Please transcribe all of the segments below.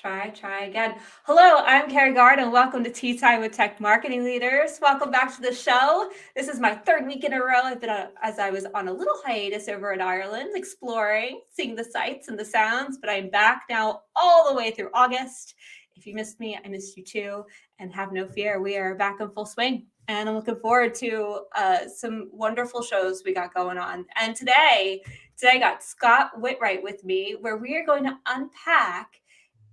Try again. Hello, I'm Carrie Gard, and welcome to Tea Time with Tech Marketing Leaders. Welcome back to the show. This is my third week in a row. As I was on a little hiatus over in Ireland, exploring, seeing the sights and the sounds, but I'm back now all the way through August. If you missed me, I missed you too. And have no fear, we are back in full swing. And I'm looking forward to some wonderful shows we got going on. And today I got Scott Whitright with me, where we are going to unpack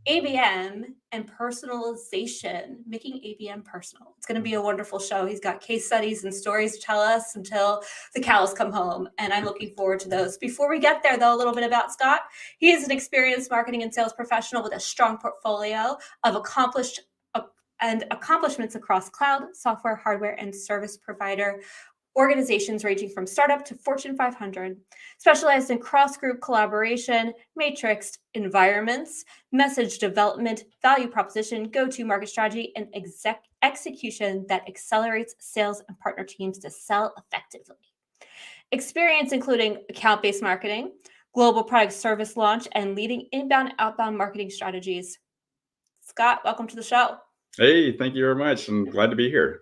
ABM and personalization, making ABM personal. It's going to be a wonderful show. He's got case studies and stories to tell us until the cows come home, and I'm looking forward to those. Before we get there, though, a little bit about Scott. He is an experienced marketing and sales professional with a strong portfolio of accomplishments across cloud, software, hardware, and service provider organizations ranging from startup to Fortune 500, specialized in cross-group collaboration, matrixed environments, message development, value proposition, go-to-market strategy, and execution that accelerates sales and partner teams to sell effectively. Experience including account-based marketing, global product service launch, and leading inbound, outbound marketing strategies. Scott, welcome to the show. Hey, thank you very much. I'm glad to be here.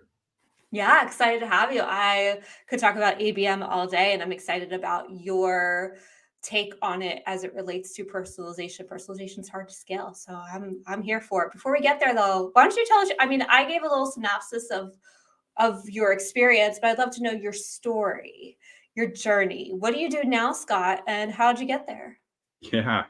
Yeah, excited to have you. I could talk about ABM all day, and I'm excited about your take on it as it relates to personalization. Personalization is hard to scale, so I'm here for it. Before we get there, though, why don't you tell us? I mean, I gave a little synopsis of your experience, but I'd love to know your story, your journey. What do you do now, Scott, and how did you get there? Yeah,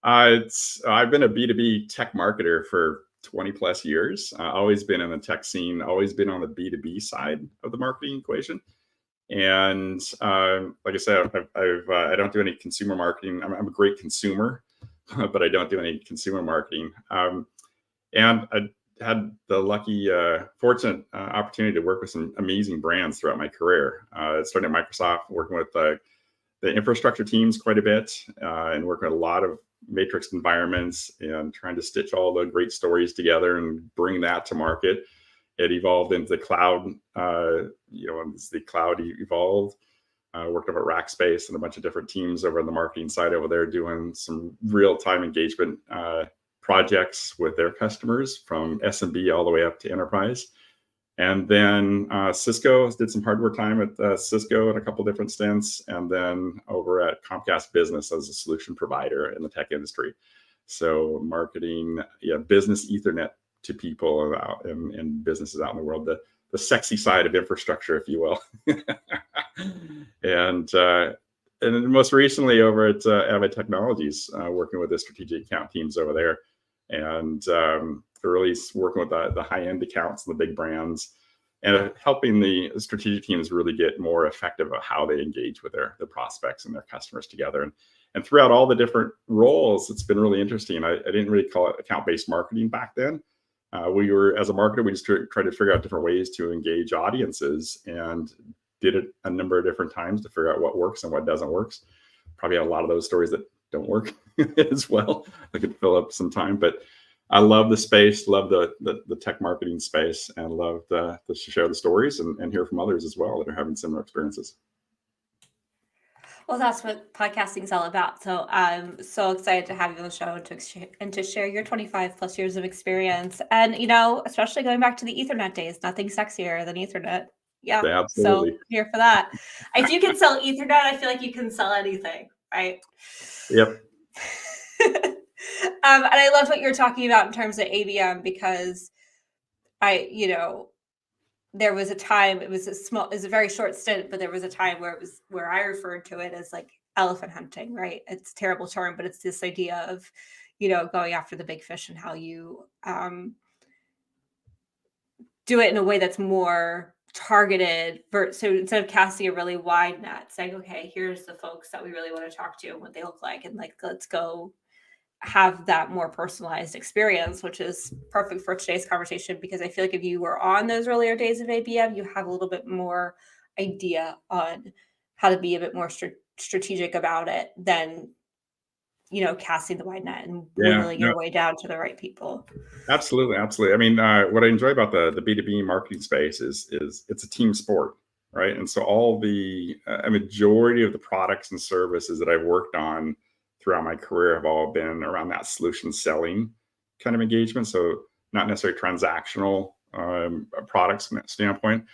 I've been a B2B tech marketer for 20 plus years. Always been in the tech scene, always been on the B2B side of the marketing equation. And like I said, I don't do any consumer marketing. I'm a great consumer, but I don't do any consumer marketing. And I had the fortunate opportunity to work with some amazing brands throughout my career. Starting at Microsoft, working with the infrastructure teams quite a bit, and working with a lot of matrix environments and trying to stitch all the great stories together and bring that to market. It evolved into the cloud, as the cloud evolved. Worked over at Rackspace and a bunch of different teams over on the marketing side over there doing some real-time engagement projects with their customers from SMB all the way up to enterprise. And then Cisco, did some hardware time at Cisco in a couple different stints, and then over at Comcast Business as a solution provider in the tech industry. So marketing, business Ethernet to people and businesses out in the world, the sexy side of infrastructure, if you will. And most recently over at Avid Technologies, working with the strategic account teams over there, and really working with the high-end accounts and the big brands, and helping the strategic teams really get more effective at how they engage with their prospects and their customers together. And throughout all the different roles, it's been really interesting. I didn't really call it account-based marketing back then. As a marketer, we just tried to figure out different ways to engage audiences, and did it a number of different times to figure out what works and what doesn't work. Probably have a lot of those stories that don't work as well. I could fill up some time, but I love the space, love the tech marketing space, and love to share the stories and hear from others as well that are having similar experiences. Well, that's what podcasting is all about. So I'm so excited to have you on the show and to share your 25 plus years of experience. And, especially going back to the Ethernet days, nothing sexier than Ethernet. Yeah, absolutely. So here for that. If you can sell Ethernet, I feel like you can sell anything, right? Yep. And I loved what you're talking about in terms of ABM, because there was a time, it was a very short stint, but there was a time where I referred to it as like elephant hunting, right? It's a terrible term, but it's this idea of, going after the big fish and how you do it in a way that's more targeted. So instead of casting a really wide net, saying, okay, here's the folks that we really want to talk to and what they look like, and let's go have that more personalized experience, which is perfect for today's conversation, because I feel like if you were on those earlier days of ABM, you have a little bit more idea on how to be a bit more strategic about it than, casting the wide net and whittling your way down to the right people. Absolutely. I mean, what I enjoy about the B2B marketing space is it's a team sport, right? And so all a majority of the products and services that I've worked on throughout my career have all been around that solution selling kind of engagement. So not necessarily transactional products standpoint.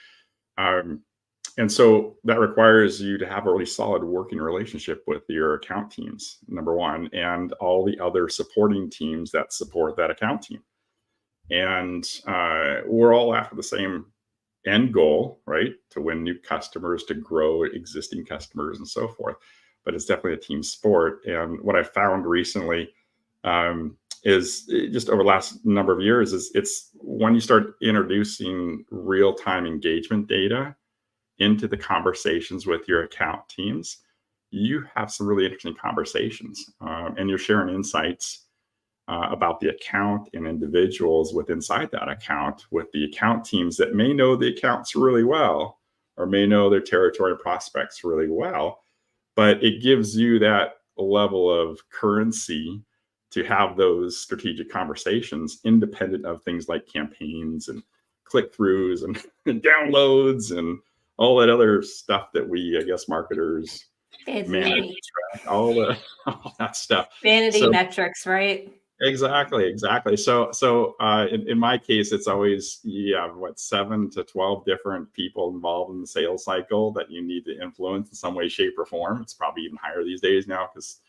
And so that requires you to have a really solid working relationship with your account teams, number one, and all the other supporting teams that support that account team. And we're all after the same end goal, right? To win new customers, to grow existing customers, and so forth. But it's definitely a team sport. And what I found recently is just over the last number of years is it's when you start introducing real-time engagement data into the conversations with your account teams, you have some really interesting conversations, and you're sharing insights about the account and individuals inside that account with the account teams that may know the accounts really well or may know their territory and prospects really well. But it gives you that level of currency to have those strategic conversations independent of things like campaigns and click-throughs and downloads and all that other stuff that we, I guess, marketers manage, all that stuff. Vanity metrics, right? Exactly. So in my case, it's always 7 to 12 different people involved in the sales cycle that you need to influence in some way, shape, or form. It's probably even higher these days now because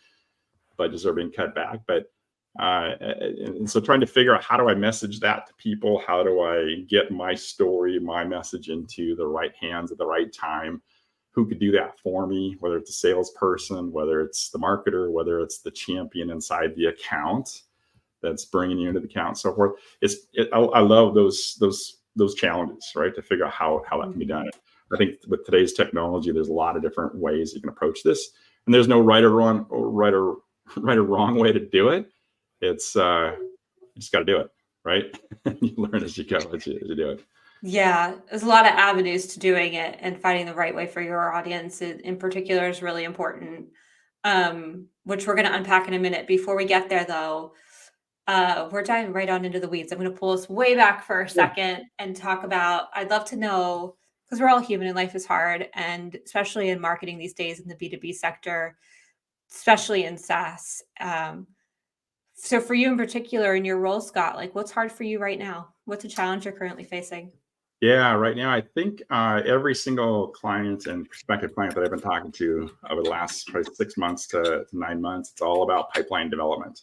budgets are being cut back. But and so trying to figure out, how do I message that to people? How do I get my story, my message into the right hands at the right time? Who could do that for me? Whether it's a salesperson, whether it's the marketer, whether it's the champion inside the account that's bringing you into the account, and so forth. I love those challenges, right? To figure out how that can be done. I think with today's technology, there's a lot of different ways you can approach this, and there's no right or wrong way to do it. It's you just got to do it, right? You learn as you go as you do it. Yeah, there's a lot of avenues to doing it, and finding the right way for your audience in particular is really important, which we're going to unpack in a minute. Before we get there, though, we're diving right on into the weeds. I'm going to pull us way back for a second and talk about, I'd love to know, because we're all human and life is hard, and especially in marketing these days in the B2B sector, especially in SaaS. So for you in particular, in your role, Scott, like, what's hard for you right now? What's a challenge you're currently facing? Yeah, right now, I think every single client and prospective client that I've been talking to over the last probably 6 months to 9 months, it's all about pipeline development,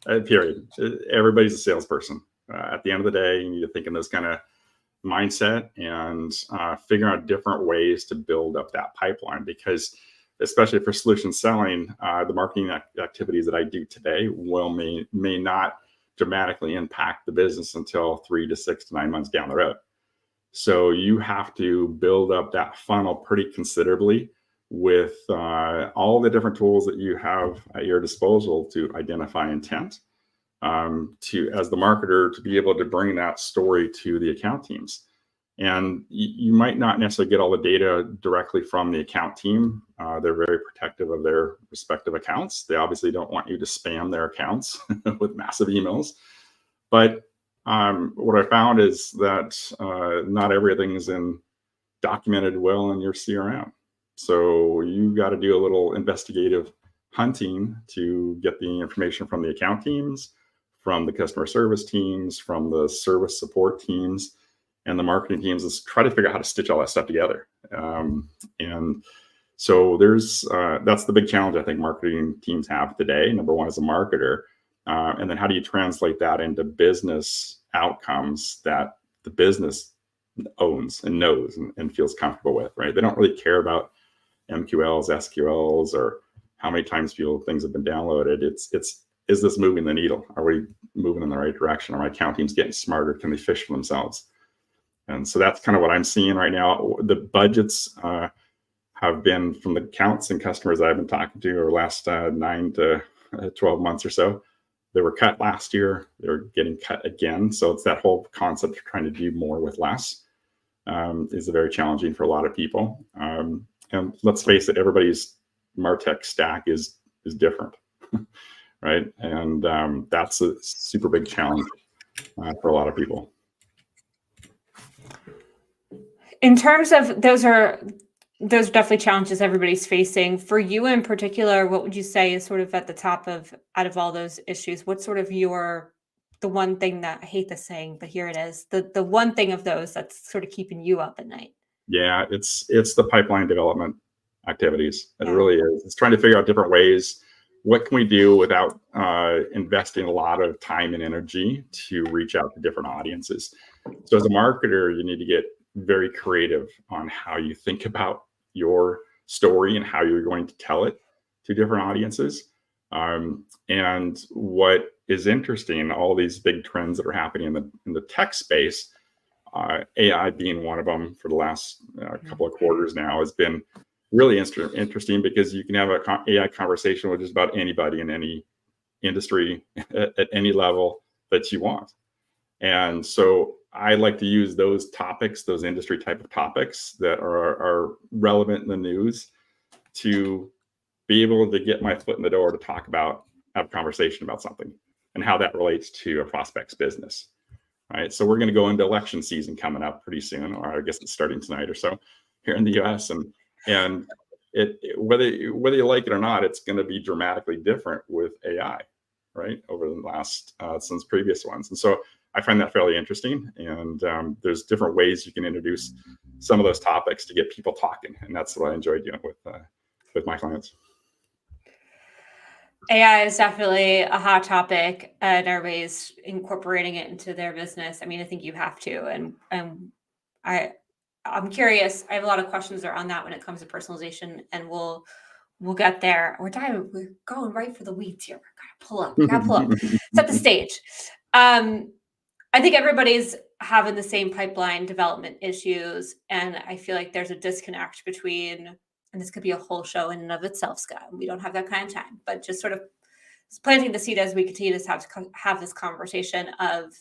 period. Everybody's a salesperson. At the end of the day, you need to think in this kind of mindset and figure out different ways to build up that pipeline, because especially for solution selling, the marketing activities that I do today may not dramatically impact the business until 3 to 6 to 9 months down the road. So you have to build up that funnel pretty considerably with all the different tools that you have at your disposal to identify intent, as the marketer, to be able to bring that story to the account teams. And you might not necessarily get all the data directly from the account team. They're very protective of their respective accounts. They obviously don't want you to spam their accounts with massive emails. But what I found is that not everything is documented well in your CRM. So you got to do a little investigative hunting to get the information from the account teams, from the customer service teams, from the service support teams, and the marketing teams, is try to figure out how to stitch all that stuff together. And so that's the big challenge I think marketing teams have today. Number one, as a marketer, and then how do you translate that into business outcomes that the business owns and knows and feels comfortable with, right? They don't really care about MQLs, SQLs, or how many times things have been downloaded. It's is this moving the needle? Are we moving in the right direction? Are my account teams getting smarter? Can they fish for themselves? And so that's kind of what I'm seeing right now. The budgets have been, from the accounts and customers I've been talking to over the last 9 to 12 months or so, they were cut last year. They're getting cut again. So it's that whole concept of trying to do more with less is very challenging for a lot of people. And let's face it, everybody's MarTech stack is different, right? And that's a super big challenge for a lot of people. In terms of those are definitely challenges everybody's facing. For you in particular, what would you say is sort of at the top of, out of all those issues, what's sort of your the one thing that I hate this saying, but here it is, the one thing of those that's sort of keeping you up at night? Yeah, it's the pipeline development activities. It Yeah. really is. It's trying to figure out different ways. What can we do without investing a lot of time and energy to reach out to different audiences? So as a marketer, you need to get very creative on how you think about your story and how you're going to tell it to different audiences. And what is interesting, all these big trends that are happening in the tech space, AI being one of them for the last couple of quarters now, has been really interesting because you can have an AI conversation with just about anybody in any industry at any level that you want. And so I like to use those topics, those industry type of topics that are relevant in the news, to be able to get my foot in the door to talk about, have a conversation about something and how that relates to a prospect's business. Right. So we're going to go into election season coming up pretty soon, or I guess it's starting tonight or so here in the US. And whether you like it or not, it's going to be dramatically different with AI, right, over the last since previous ones. And so I find that fairly interesting. And there's different ways you can introduce some of those topics to get people talking. And that's what I enjoy doing with my clients. AI is definitely a hot topic, and everybody's incorporating it into their business. I mean, I think you have to, and I'm curious. I have a lot of questions around that when it comes to personalization, and we'll get there. We're going right for the weeds here. We gotta pull up. Set the stage. I think everybody's having the same pipeline development issues, and I feel like there's a disconnect between, and this could be a whole show in and of itself, Scott. We don't have that kind of time, but just sort of planting the seed as we continue to have this conversation of,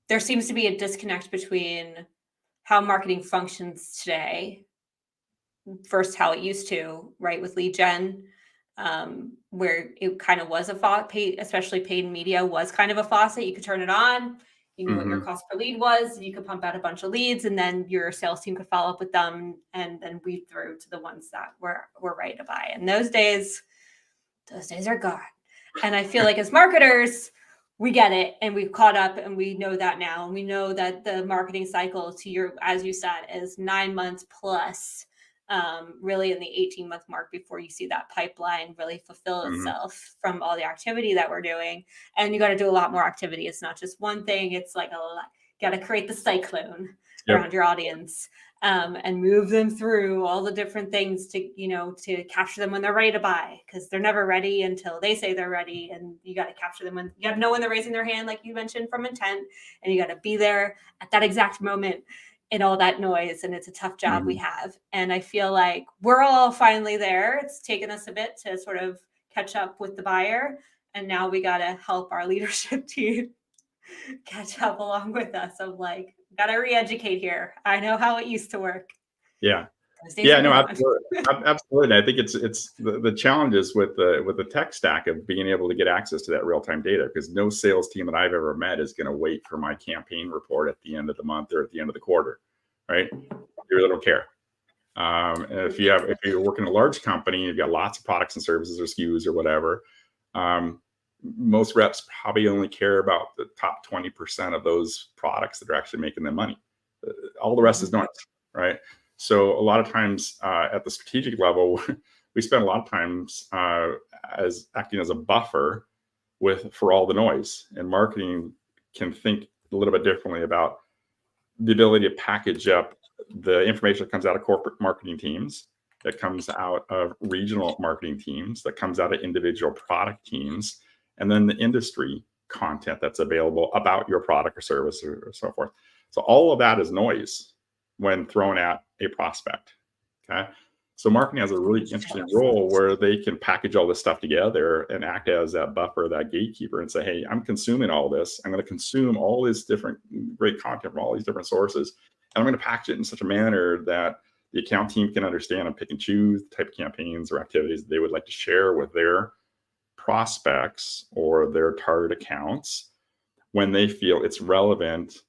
there seems to be a disconnect between how marketing functions today versus how it used to, right? With lead gen, where it kind of was a faucet, especially paid media was kind of a faucet. You could turn it on, you knew what your cost per lead was, you could pump out a bunch of leads, and then your sales team could follow up with them and then weed through to the ones that were ready to buy. And those days are gone. And I feel like as marketers, we get it and we've caught up and we know that now. And we know that the marketing cycle, as you said, is 9 months plus, really in the 18-month mark before you see that pipeline really fulfill itself from all the activity that we're doing. And you got to do a lot more activity. It's not just one thing. It's like got to create the cyclone around your audience, and move them through all the different things to capture them when they're ready to buy, because they're never ready until they say they're ready. And you got to capture them when you got to know when they're raising their hand, like you mentioned, from intent, and you got to be there at that exact moment in all that noise. And it's a tough job we have. And I feel like we're all finally there. It's taken us a bit to sort of catch up with the buyer. And now we got to help our leadership team catch up along with us. Of like, got to re-educate here. I know how it used to work. Yeah. Yeah, no, absolutely. I think it's the challenges with the tech stack of being able to get access to that real-time data, because no sales team that I've ever met is going to wait for my campaign report at the end of the month or at the end of the quarter, right? They really don't care. And if you're working in a large company, you've got lots of products and services or SKUs or whatever, most reps probably only care about the top 20% of those products that are actually making them money. All the rest is noise, right? So a lot of times at the strategic level, we spend a lot of times as acting as a buffer for all the noise. And marketing can think a little bit differently about the ability to package up the information that comes out of corporate marketing teams, that comes out of regional marketing teams, that comes out of individual product teams, and then the industry content that's available about your product or service or so forth. So all of that is noise when thrown at a prospect. Okay. So marketing has a really interesting role where they can package all this stuff together and act as that buffer, that gatekeeper, and say, hey, I'm consuming all this. I'm going to consume all this different great content from all these different sources. And I'm going to package it in such a manner that the account team can understand and pick and choose the type of campaigns or activities they would like to share with their prospects or their target accounts when they feel it's relevant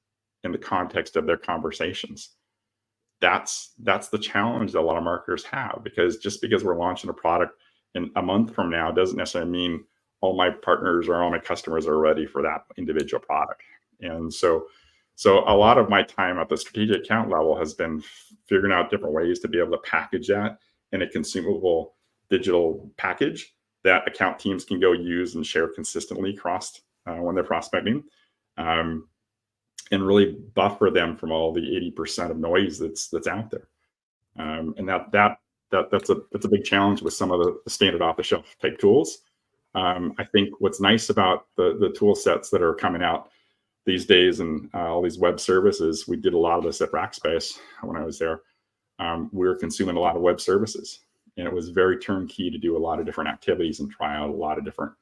in the context of their conversations. That's the challenge that a lot of marketers have, because just because we're launching a product in a month from now doesn't necessarily mean all my partners or all my customers are ready for that individual product. And so a lot of my time at the strategic account level has been figuring out different ways to be able to package that in a consumable digital package that account teams can go use and share consistently across when they're prospecting, and really buffer them from all the 80% of noise that's out there. And that's a big challenge with some of the standard off-the-shelf type tools. I think what's nice about the tool sets that are coming out these days and all these web services, we did a lot of this at Rackspace when I was there. We were consuming a lot of web services, and it was very turnkey to do a lot of different activities and try out a lot of different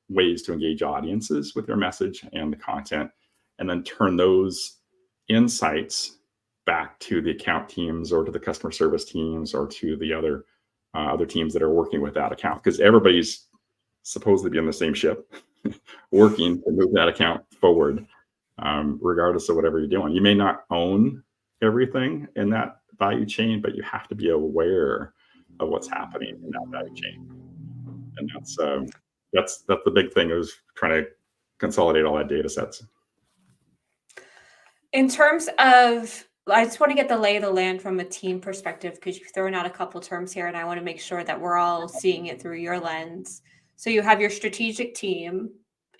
ways to engage audiences with their message and the content, and then turn those insights back to the account teams or to the customer service teams or to the other teams that are working with that account, because everybody's supposed to be on the same ship working to move that account forward, regardless of whatever you're doing. You may not own everything in that value chain, but you have to be aware of what's happening in that value chain. And that's the big thing, is trying to consolidate all that data sets. In terms of, I just want to get the lay of the land from a team perspective, because you've thrown out a couple terms here, and I want to make sure that we're all seeing it through your lens. So you have your strategic team.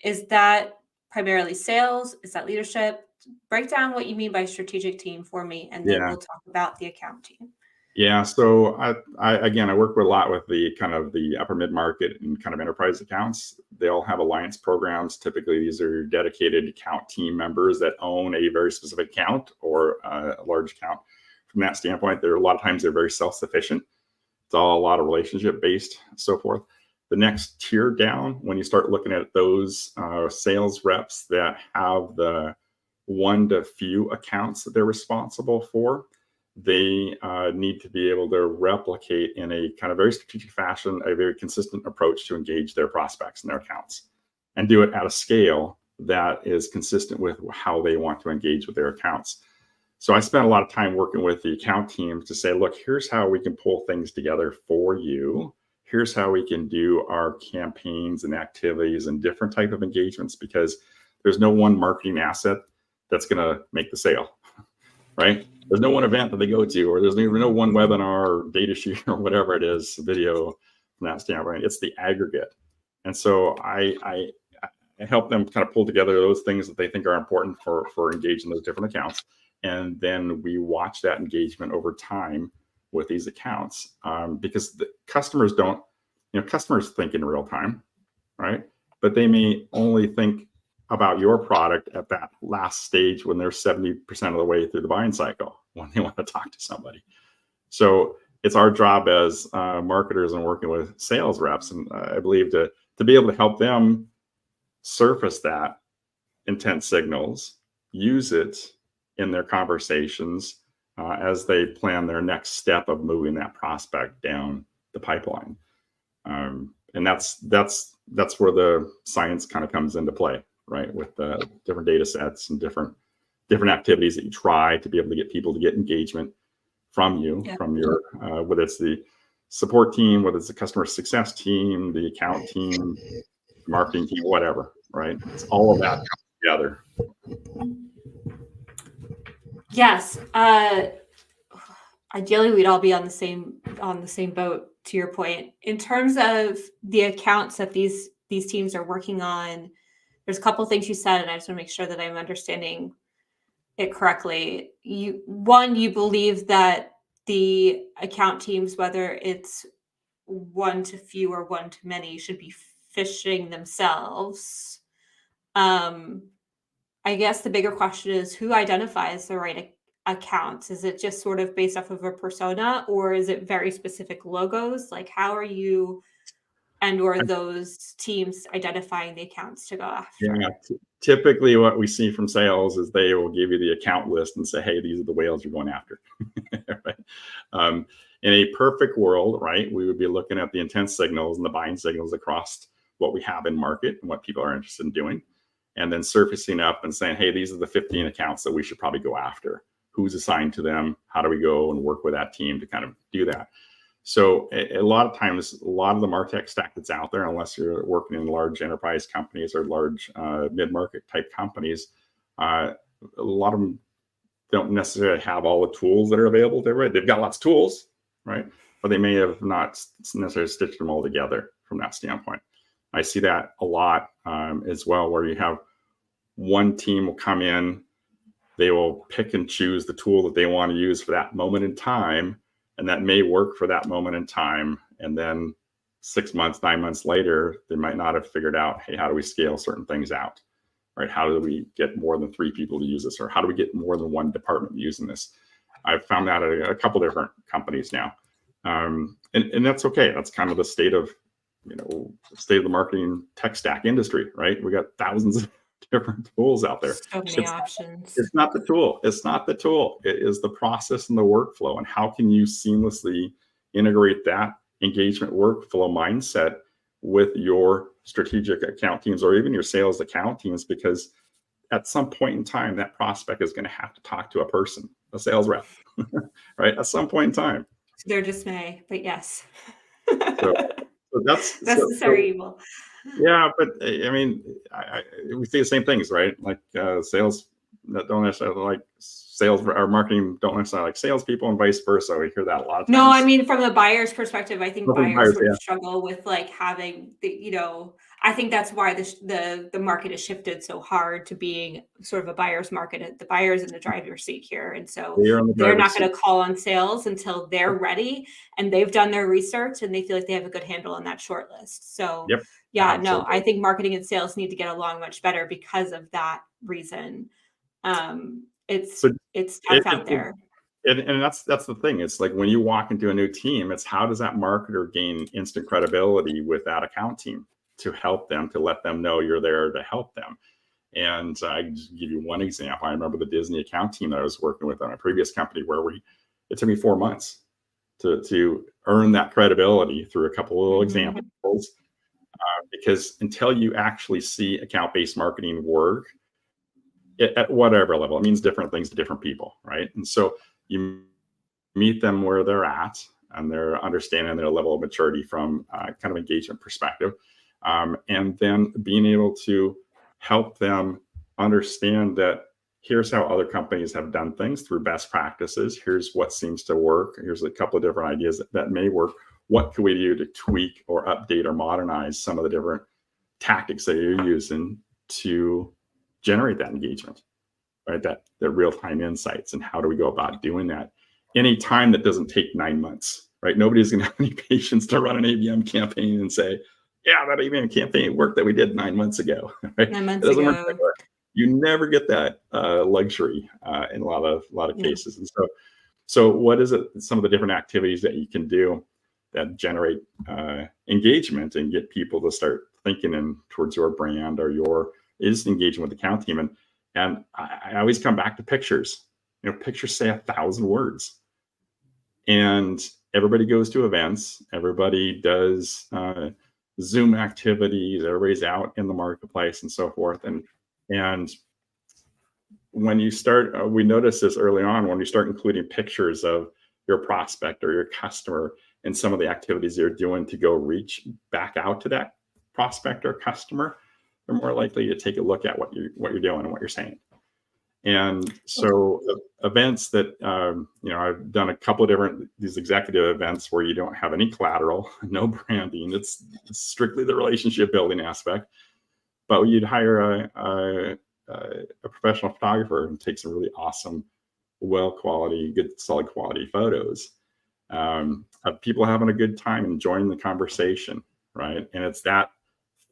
Is that primarily sales? Is that leadership? Break down what you mean by strategic team for me, and then we'll talk about the account team. Yeah, so I work a lot with the kind of the upper mid-market and kind of enterprise accounts. They all have alliance programs. Typically, these are dedicated account team members that own a very specific account or a large account. From that standpoint, a lot of times they're very self-sufficient. It's all a lot of relationship-based, so forth. The next tier down, when you start looking at those sales reps that have the one to few accounts that they're responsible for, they need to be able to replicate in a kind of very strategic fashion a very consistent approach to engage their prospects and their accounts, and do it at a scale that is consistent with how they want to engage with their accounts. So I spent a lot of time working with the account teams to say, look, here's how we can pull things together for you. Here's how we can do our campaigns and activities and different type of engagements, because there's no one marketing asset that's going to make the sale, right? There's no one event that they go to, or there's no one webinar or data sheet or whatever it is, video from that standpoint. It's the aggregate. And so I help them kind of pull together those things that they think are important for engaging those different accounts. And then we watch that engagement over time with these accounts, because the customers customers think in real time, right? But they may only think about your product at that last stage when they're 70% of the way through the buying cycle, when they want to talk to somebody. So it's our job as marketers and working with sales reps, and I believe to be able to help them surface that intent signals, use it in their conversations as they plan their next step of moving that prospect down the pipeline. And that's where the science kind of comes into play, right? With the different data sets and different activities that you try to be able to get people to get engagement from you, from your, whether it's the support team, whether it's the customer success team, the account team, marketing team, whatever, right? It's all of that together. Yes. Ideally, we'd all be on the same boat, to your point. In terms of the accounts that these teams are working on, there's a couple of things you said, and I just want to make sure that I'm understanding it correctly. You believe that the account teams, whether it's one to few or one to many, should be fishing themselves. I guess the bigger question is, who identifies the right accounts? Is it just sort of based off of a persona, or is it very specific logos? Like, how are you or those teams identifying the accounts to go after? Yeah, typically what we see from sales is they will give you the account list and say, hey, these are the whales you're going after. Right? In a perfect world, right, we would be looking at the intent signals and the buying signals across what we have in market and what people are interested in doing, and then surfacing up and saying, hey, these are the 15 accounts that we should probably go after. Who's assigned to them? How do we go and work with that team to kind of do that? So a lot of times, a lot of the MarTech stack that's out there, unless you're working in large enterprise companies or large mid-market type companies, a lot of them don't necessarily have all the tools that are available to everybody. They've got lots of tools, right? But they may have not necessarily stitched them all together from that standpoint. I see that a lot as well, where you have one team will come in, they will pick and choose the tool that they want to use for that moment in time, and that may work for that moment in time. And then 6 months, 9 months later, they might not have figured out, hey, how do we scale certain things out, right? How do we get more than 3 people to use this? Or how do we get more than one department using this? I've found that at a couple different companies now. And that's okay. That's kind of the state of the marketing tech stack industry, right? We got thousands of different tools out there. So many options. It's not the tool. It's not the tool. It is the process and the workflow. And how can you seamlessly integrate that engagement workflow mindset with your strategic account teams or even your sales account teams? Because at some point in time, that prospect is going to have to talk to a person, a sales rep, right? At some point in time. To their dismay, but yes. So that's necessary evil. Yeah, but I mean, we see the same things, right? Like sales that don't necessarily like sales or marketing don't necessarily like salespeople, and vice versa. We hear that a lot of times. No, I mean, from the buyer's perspective, I think buyers sort of struggle with like having the, I think that's why the market has shifted so hard to being sort of a buyer's market. The buyer's in the driver's seat here. And so they're not going to call on sales until they're ready and they've done their research and they feel like they have a good handle on that short list. So yeah, absolutely. No, I think marketing and sales need to get along much better because of that reason. It's tough out there. And that's the thing. It's like when you walk into a new team, it's how does that marketer gain instant credibility with that account team to help them, to let them know you're there to help them. And I can just give you one example. I remember the Disney account team that I was working with on a previous company where it took me 4 months to earn that credibility through a couple of little examples. Because until you actually see account-based marketing work at whatever level, it means different things to different people, right? And so you meet them where they're at and they're understanding their level of maturity from kind of engagement perspective. And then being able to help them understand that here's how other companies have done things through best practices. Here's what seems to work. Here's a couple of different ideas that may work. What can we do to tweak or update or modernize some of the different tactics that you're using to generate that engagement, right? That the real-time insights, and how do we go about doing that in a time that doesn't take 9 months, right? Nobody's going to have any patience to run an ABM campaign and say, yeah, that ABM campaign worked that we did 9 months ago, right? 9 months ago. You never get that luxury in a lot of cases. And so what is it? Some of the different activities that you can do that generate engagement and get people to start thinking in towards your brand or is engaging with the account team. And I always come back to pictures. Pictures say 1,000 words. And everybody goes to events. Everybody does Zoom activities. Everybody's out in the marketplace and so forth. And when you start, we noticed this early on, when you start including pictures of your prospect or your customer and some of the activities you're doing to go reach back out to that prospect or customer, they're more likely to take a look at what you're doing and what you're saying. And so events that, I've done a couple of these executive events where you don't have any collateral, no branding. It's strictly the relationship building aspect, but you'd hire a professional photographer and take some really awesome, good, solid quality photos of people having a good time, enjoying the conversation, right? And it's that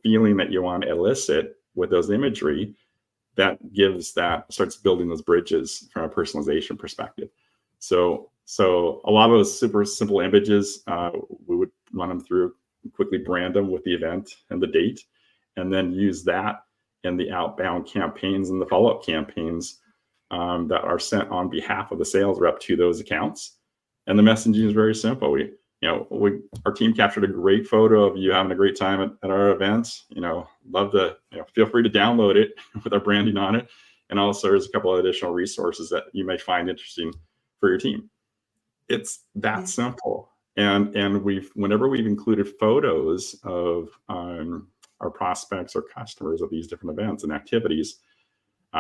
feeling that you want to elicit with those imagery that starts building those bridges from a personalization perspective. So a lot of those super simple images, we would run them through, quickly brand them with the event and the date, and then use that in the outbound campaigns and the follow-up campaigns that are sent on behalf of the sales rep to those accounts. And the messaging is very simple. Our team captured a great photo of you having a great time at our event. Love to, feel free to download it with our branding on it. And also there's a couple of additional resources that you may find interesting for your team. It's that simple. And whenever we've included photos of our prospects or customers at these different events and activities,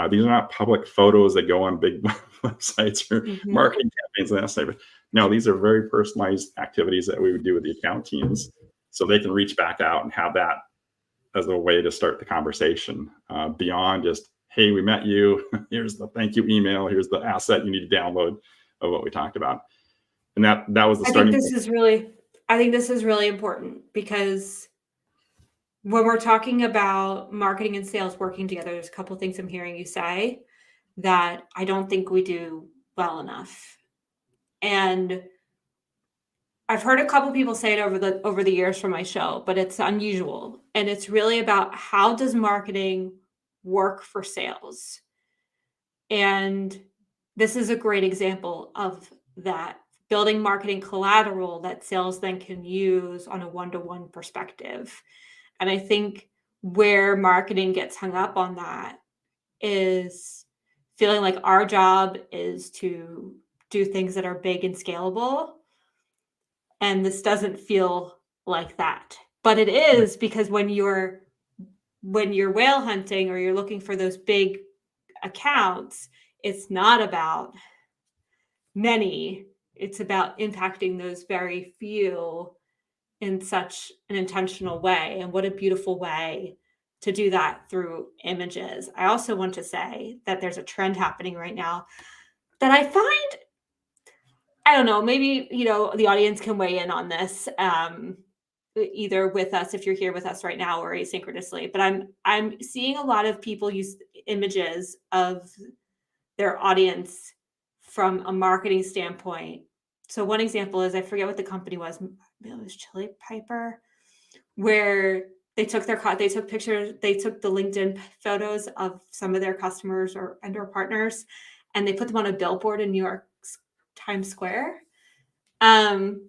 these are not public photos that go on big websites or marketing campaigns and that type of. No, these are very personalized activities that we would do with the account teams, so they can reach back out and have that as a way to start the conversation beyond just, hey, we met you. Here's the thank you email. Here's the asset you need to download of what we talked about. And that was the starting point. I think this is really important, because when we're talking about marketing and sales working together, there's a couple of things I'm hearing you say that I don't think we do well enough. And I've heard a couple of people say it over the years from my show, but it's unusual. And it's really about, how does marketing work for sales? And this is a great example of that, building marketing collateral that sales then can use on a one-to-one perspective. And I think where marketing gets hung up on that is feeling like our job is to do things that are big and scalable. And this doesn't feel like that. But it is, because when you're whale hunting or you're looking for those big accounts, it's not about many. It's about impacting those very few in such an intentional way. And what a beautiful way to do that, through images. I also want to say that there's a trend happening right now that I find, I don't know, maybe, the audience can weigh in on this, either with us, if you're here with us right now, or asynchronously. But I'm seeing a lot of people use images of their audience from a marketing standpoint. So one example is, I forget what the company was. It was Chili Piper, where they took pictures, they took the LinkedIn photos of some of their customers or partners, and they put them on a billboard in New York's Times Square. And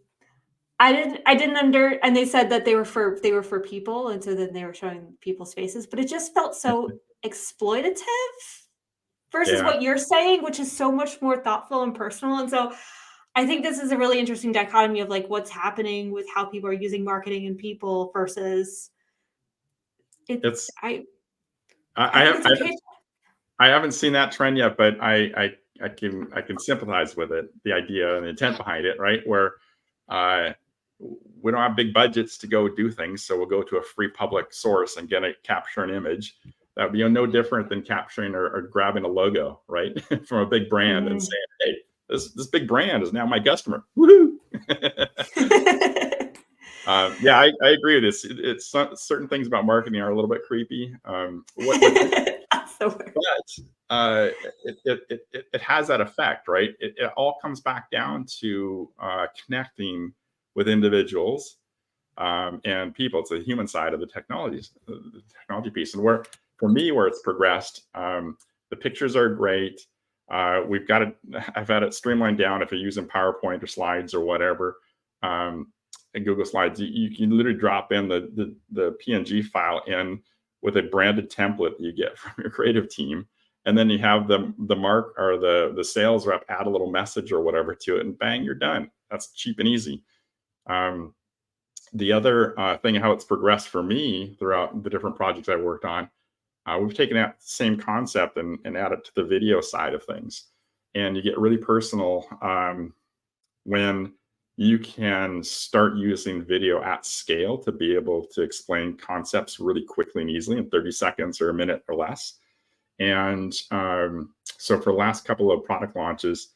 they said that they were for people, and so then they were showing people's faces, but it just felt so exploitative versus what you're saying, which is so much more thoughtful and personal. And so I think this is a really interesting dichotomy of like what's happening with how people are using marketing and people versus I haven't seen that trend yet, but I can sympathize with it, the idea and the intent behind it, right? Where we don't have big budgets to go do things, so we'll go to a free public source and capture an image. That would be no different than capturing or grabbing a logo, right, from a big brand and saying, hey, this big brand is now my customer. Woohoo! I agree with this. It's certain things about marketing are a little bit creepy. It has that effect, right? It all comes back down to connecting with individuals and people. It's the human side of the technology piece. And where it's progressed, the pictures are great. I've had it streamlined down. If you're using PowerPoint or slides or whatever, and Google Slides, you can literally drop in the PNG file in with a branded template that you get from your creative team, and then you have the mark or the sales rep add a little message or whatever to it, and bang, you're done. That's cheap and easy. The other thing, how it's progressed for me throughout the different projects I've worked on, we've taken that same concept and added it to the video side of things, and you get really personal when you can start using video at scale to be able to explain concepts really quickly and easily in 30 seconds or a minute or less. And so for the last couple of product launches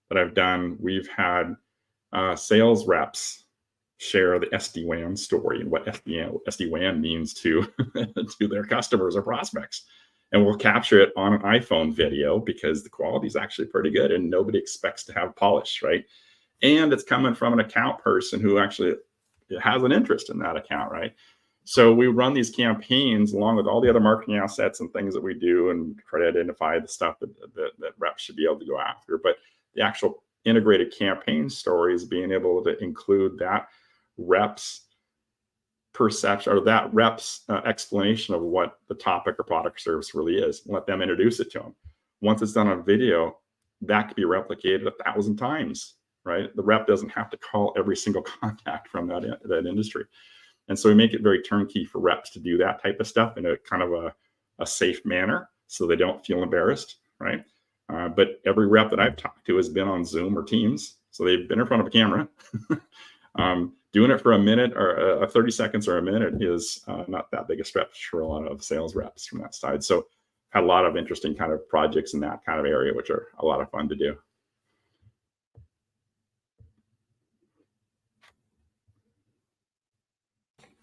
that I've done, we've had sales reps share the SD-WAN story and what SD-WAN means to their customers or prospects. And we'll capture it on an iPhone video because the quality is actually pretty good and nobody expects to have polish, right? And it's coming from an account person who actually has an interest in that account, right? So we run these campaigns along with all the other marketing assets and things that we do and try to identify the stuff that reps should be able to go after. But the actual integrated campaign story is being able to include that rep's perception or that rep's explanation of what the topic or product or service really is, and let them introduce it to them. Once it's done on video, that could be replicated 1,000 times right? The rep doesn't have to call every single contact from that industry. And so we make it very turnkey for reps to do that type of stuff in a kind of a safe manner so they don't feel embarrassed, right? But every rep that I've talked to has been on Zoom or Teams. So they've been in front of a camera. Doing it for a minute or 30 seconds or a minute is not that big a stretch for a lot of sales reps from that side. So had a lot of interesting kind of projects in that kind of area, which are a lot of fun to do.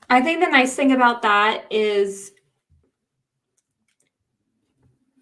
I think the nice thing about that is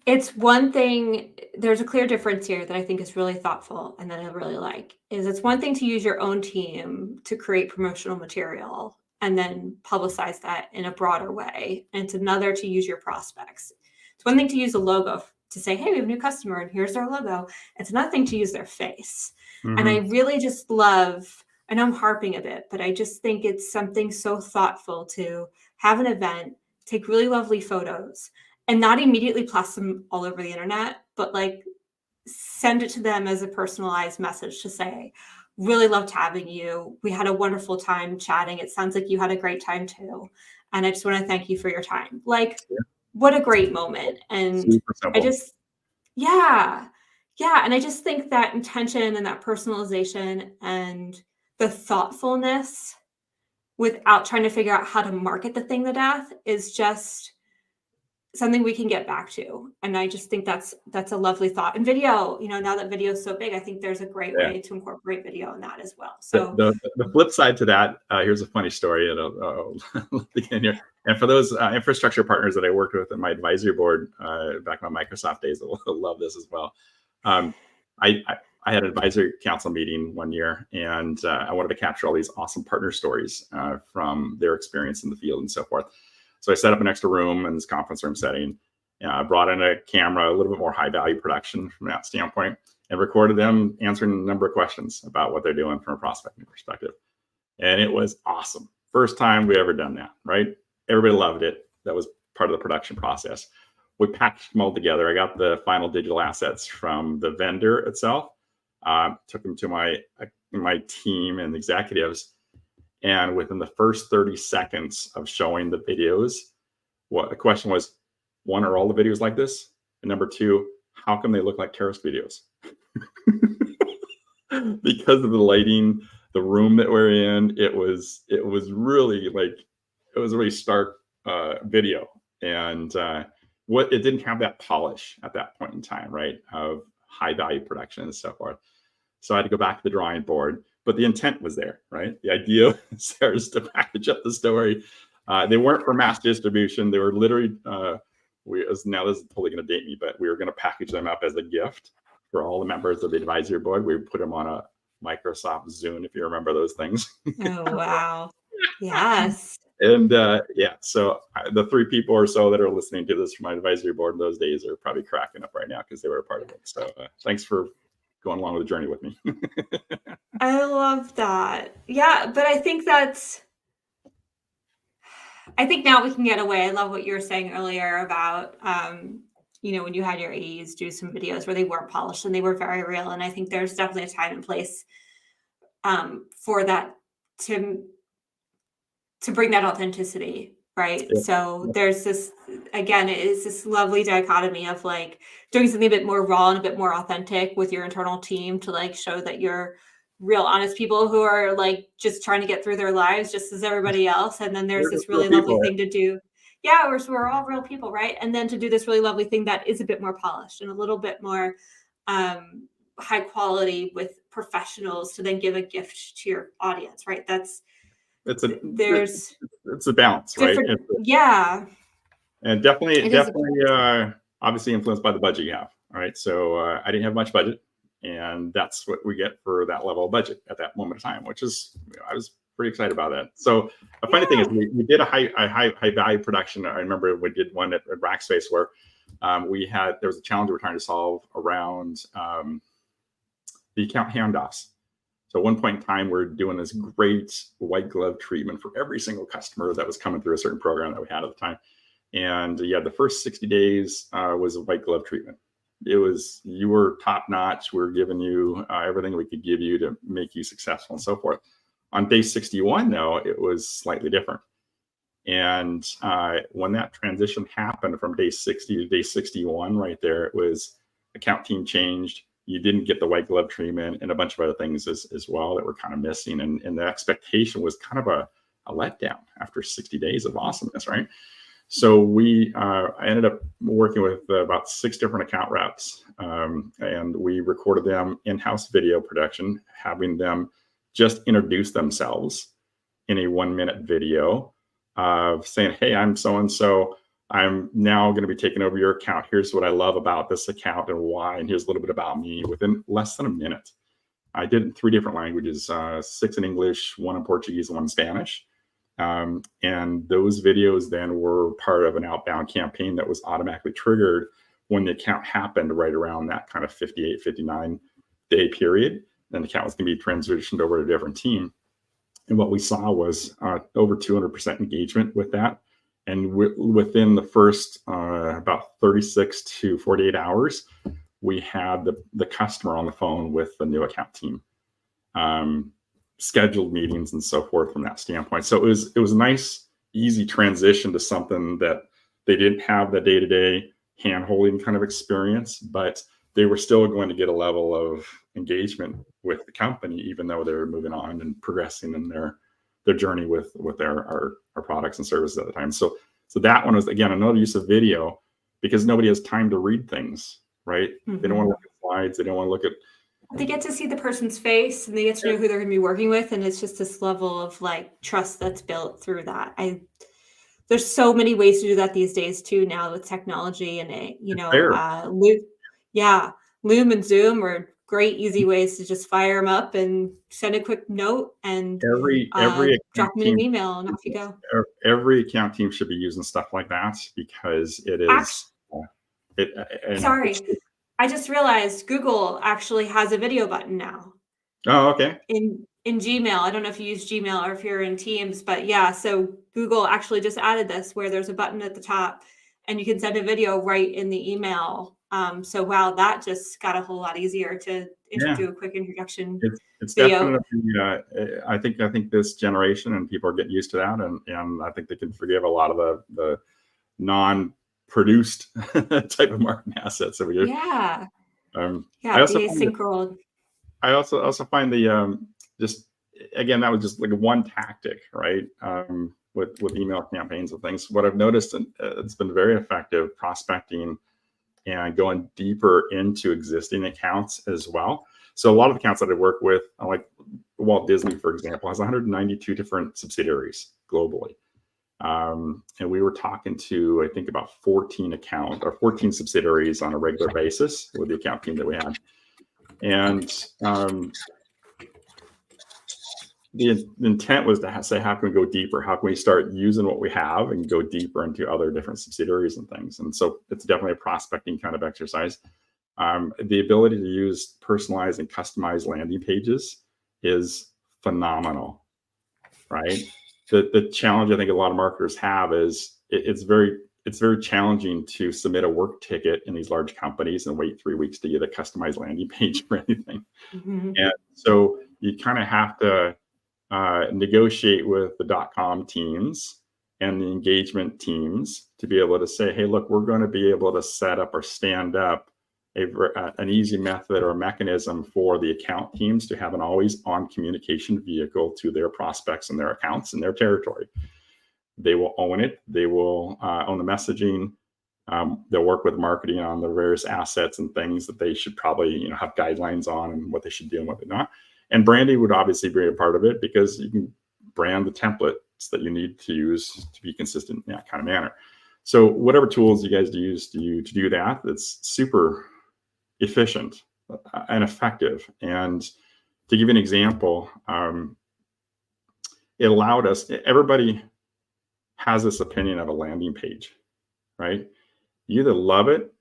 it's one thing, there's a clear difference here that I think is really thoughtful and that I really like, is it's one thing to use your own team to create promotional material and then publicize that in a broader way. And it's another to use your prospects. It's one thing to use a logo to say, hey, we have a new customer and here's their logo. It's another thing to use their face. Mm-hmm. And I really just love, I know I'm harping a bit, but I just think it's something so thoughtful to have an event, take really lovely photos, and not immediately blast them all over the internet, but like send it to them as a personalized message to say, really loved having you. We had a wonderful time chatting. It sounds like you had a great time too. And I just want to thank you for your time. Like, what a great moment. And I just, yeah. And I just think that intention and that personalization and the thoughtfulness without trying to figure out how to market the thing to death is just something we can get back to. And I just think that's a lovely thought. And video, now that video is so big, I think there's a great way to incorporate video in that as well. So the flip side to that, here's a funny story. And and for those infrastructure partners that I worked with in my advisory board back in my Microsoft days, they'll love this as well. I had an advisory council meeting one year, and I wanted to capture all these awesome partner stories from their experience in the field and so forth. So I set up an extra room in this conference room setting. I brought in a camera, a little bit more high value production from that standpoint, and recorded them answering a number of questions about what they're doing from a prospecting perspective. And it was awesome. First time we ever done that, right? Everybody loved it. That was part of the production process. We packaged them all together. I got the final digital assets from the vendor itself, took them to my team and executives. And within the first 30 seconds of showing the videos, the question was, one, are all the videos like this? And number two, how come they look like terrorist videos? Because of the lighting, the room that we're in, it was really stark video. And it didn't have that polish at that point in time, right? Of high value production and so forth. So I had to go back to the drawing board. But the intent was there, right? The idea was there is to package up the story. They weren't for mass distribution. They were literally, now this is totally going to date me, but we were going to package them up as a gift for all the members of the advisory board. We put them on a Microsoft Zoom, if you remember those things. Oh, wow. Yes. And so the 3 people or so that are listening to this from my advisory board in those days are probably cracking up right now because they were a part of it. So thanks for going along with the journey with me. I love that. Yeah, but I think now we can get away. I love what you were saying earlier about, when you had your AEs do some videos where they weren't polished and they were very real. And I think there's definitely a time and place for that to bring that authenticity, right? Yeah. So there's this, again, it's this lovely dichotomy of like doing something a bit more raw and a bit more authentic with your internal team to like show that you're real honest people who are like just trying to get through their lives just as everybody else. And then there's this really lovely thing to do. Yeah, we're all real people, right? And then to do this really lovely thing that is a bit more polished and a little bit more high quality with professionals to then give a gift to your audience, right? It's a balance, right? Yeah. And definitely obviously influenced by the budget you have. All right. So I didn't have much budget, and that's what we get for that level of budget at that moment of time, which is, I was pretty excited about that. So a funny thing is we did a high value production. I remember we did one at Rackspace where there was a challenge we were trying to solve around the account handoffs. So at one point in time, we're doing this great white glove treatment for every single customer that was coming through a certain program that we had at the time. And the first 60 days was a white glove treatment. you were top notch. We're giving you everything we could give you to make you successful and so forth. On day 61, though, it was slightly different. And when that transition happened from day 60 to day 61, right there, it was account team changed. You didn't get the white glove treatment and a bunch of other things as well that were kind of missing. And the expectation was kind of a letdown after 60 days of awesomeness, right? So I ended up working with about 6 different account reps, and we recorded them in-house video production, having them just introduce themselves in a 1-minute video of saying, hey, I'm so-and-so. I'm now going to be taking over your account. Here's what I love about this account and why, and here's a little bit about me within less than a minute. I did it in 3 different languages, 6 in English, 1 in Portuguese, and 1 in Spanish. And those videos then were part of an outbound campaign that was automatically triggered when the account happened right around that kind of 58, 59 day period. Then the account was going to be transitioned over to a different team. And what we saw was over 200% engagement with that. And within the first about 36 to 48 hours, we had the customer on the phone with the new account team, scheduled meetings and so forth from that standpoint. So it was a nice, easy transition to something that they didn't have the day-to-day hand-holding kind of experience, but they were still going to get a level of engagement with the company, even though they were moving on and progressing in their journey with our products and services at the time. So that one was, again, another use of video, because nobody has time to read things, right? Mm-hmm. They don't want to look at slides. They don't want to look at. They get to see the person's face and they get to know who they're going to be working with. And it's just this level of like trust that's built through that. There's so many ways to do that these days too, now with technology and, Loom and Zoom are great, easy ways to just fire them up and send a quick note and every drop them an email and off you go. Every account team should be using stuff like that, because it is. Sorry, I just realized Google actually has a video button now. Oh, okay. In Gmail. I don't know if you use Gmail or if you're in Teams, but yeah, so Google actually just added this where there's a button at the top and you can send a video right in the email. So wow, that just got a whole lot easier to do a quick introduction. It's video. Definitely. I think this generation and people are getting used to that, and I think they can forgive a lot of the non-produced type of marketing assets that we do. Yeah. The asynchronous. I also find just again, that was just like one tactic, right? With email campaigns and things. What I've noticed, and it's been very effective, prospecting and going deeper into existing accounts as well. So a lot of the accounts that I work with, like Walt Disney, for example, has 192 different subsidiaries globally. And we were talking to, I think, about 14 subsidiaries on a regular basis with the account team that we had. And the intent was to say, how can we go deeper? How can we start using what we have and go deeper into other different subsidiaries and things? And so it's definitely a prospecting kind of exercise. The ability to use personalized and customized landing pages is phenomenal, right? The challenge I think a lot of marketers have is it's very challenging to submit a work ticket in these large companies and wait 3 weeks to get a customized landing page for anything. Mm-hmm. And so you kind of have to negotiate with the .com teams and the engagement teams to be able to say, hey, look, we're going to be able to set up or stand up an easy method or mechanism for the account teams to have an always on communication vehicle to their prospects and their accounts in their territory. They will own it. They will own the messaging. They'll work with marketing on the various assets and things that they should probably have guidelines on and what they should do and what they not. And branding would obviously be a part of it, because you can brand the templates that you need to use to be consistent in that kind of manner. So whatever tools you guys use to do that, it's super efficient and effective. And to give you an example, it allowed us, everybody has this opinion of a landing page, right? You either love it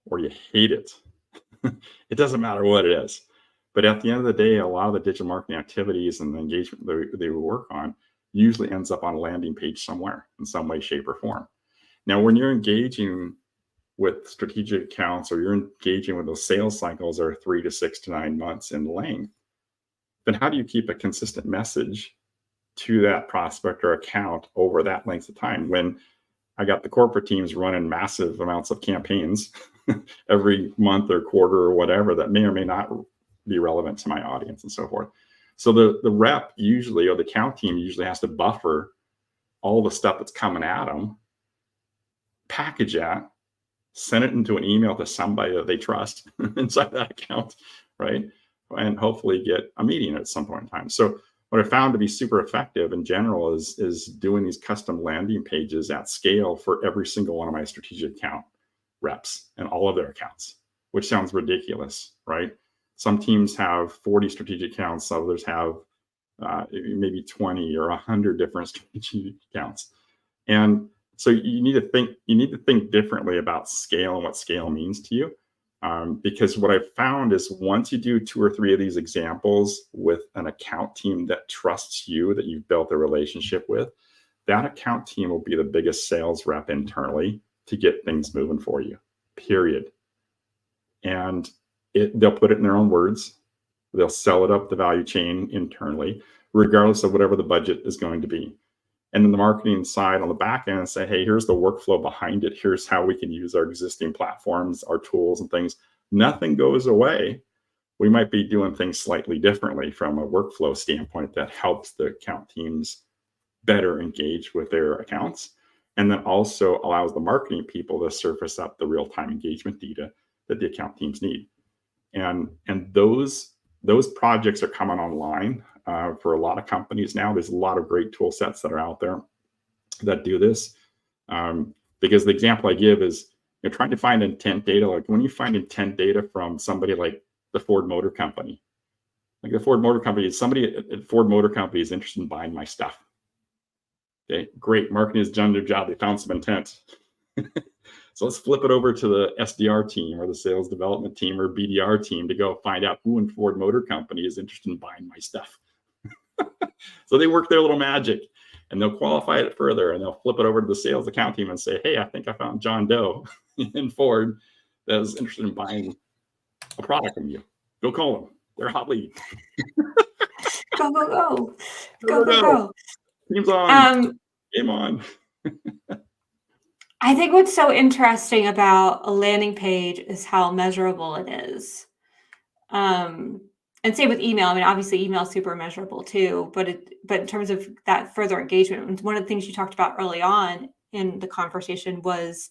or you hate it. It doesn't matter what it is. But at the end of the day, a lot of the digital marketing activities and the engagement they work on usually ends up on a landing page somewhere in some way, shape, or form. Now, when you're engaging with strategic accounts, or you're engaging with those sales cycles are 3 to 6 to 9 months in length, then how do you keep a consistent message to that prospect or account over that length of time when I got the corporate teams running massive amounts of campaigns every month or quarter or whatever that may or may not be relevant to my audience and so forth. So the rep usually, or the account team usually, has to buffer all the stuff that's coming at them, package that, send it into an email to somebody that they trust inside that account, right? And hopefully get a meeting at some point in time. So what I found to be super effective in general is doing these custom landing pages at scale for every single one of my strategic account reps and all of their accounts, which sounds ridiculous, right? Some teams have 40 strategic accounts, others have maybe 20 or 100 different strategic accounts. And so you need to think differently about scale and what scale means to you. Because what I've found is once you do 2 or 3 of these examples with an account team that trusts you, that you've built a relationship with, that account team will be the biggest sales rep internally to get things moving for you, period. And they'll put it in their own words. They'll sell it up the value chain internally, regardless of whatever the budget is going to be. And then the marketing side on the back end say, hey, here's the workflow behind it. Here's how we can use our existing platforms, our tools and things. Nothing goes away. We might be doing things slightly differently from a workflow standpoint that helps the account teams better engage with their accounts. And then also allows the marketing people to surface up the real-time engagement data that the account teams need. And those projects are coming online for a lot of companies now. There's a lot of great tool sets that are out there that do this. Because the example I give is you're trying to find intent data. Like when you find intent data from somebody like the Ford Motor Company, like the Ford Motor Company, somebody at Ford Motor Company is interested in buying my stuff. Okay, great. Marketing has done their job. They found some intent. So let's flip it over to the SDR team or the sales development team or BDR team to go find out who in Ford Motor Company is interested in buying my stuff. So they work their little magic and they'll qualify it further and they'll flip it over to the sales account team and say, hey, I think I found John Doe in Ford that is interested in buying a product from you. Go call them. They're a hot lead. Go, go, go. Go, go, go. Team's on. Game on. I think what's so interesting about a landing page is how measurable it is. And same with email. I mean, obviously email is super measurable too, but in terms of that further engagement, one of the things you talked about early on in the conversation was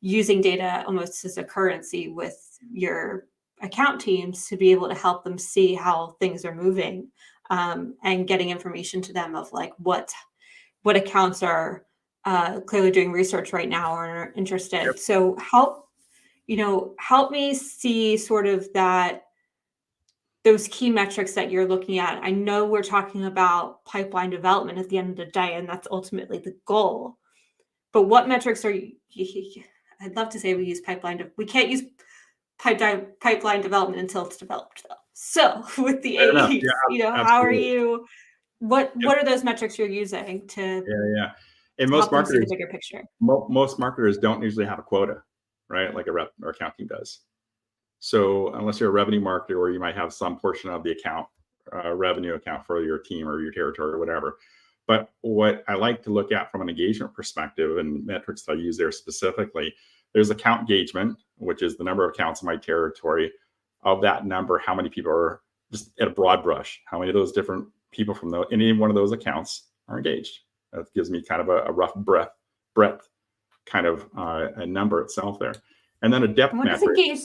using data almost as a currency with your account teams to be able to help them see how things are moving, and getting information to them of like what accounts are clearly doing research right now or are interested. Yep. So help me see sort of those key metrics that you're looking at. I know we're talking about pipeline development at the end of the day, and that's ultimately the goal. But what metrics are you? I'd love to say we use pipeline. We can't use pipeline development until it's developed, though. So with the AEs, how are you? What are those metrics you're using to? Yeah. And most marketers, see the bigger picture. Most marketers don't usually have a quota, right? Like a rep or account team does. So unless you're a revenue marketer, or you might have some portion of the account, revenue account for your team or your territory or whatever. But what I like to look at from an engagement perspective and metrics that I use there specifically, there's account engagement, which is the number of accounts in my territory. Of that number, how many people are, just at a broad brush, how many of those different people from any one of those accounts are engaged? That gives me kind of a rough breadth kind of a number itself there. And then a depth metric.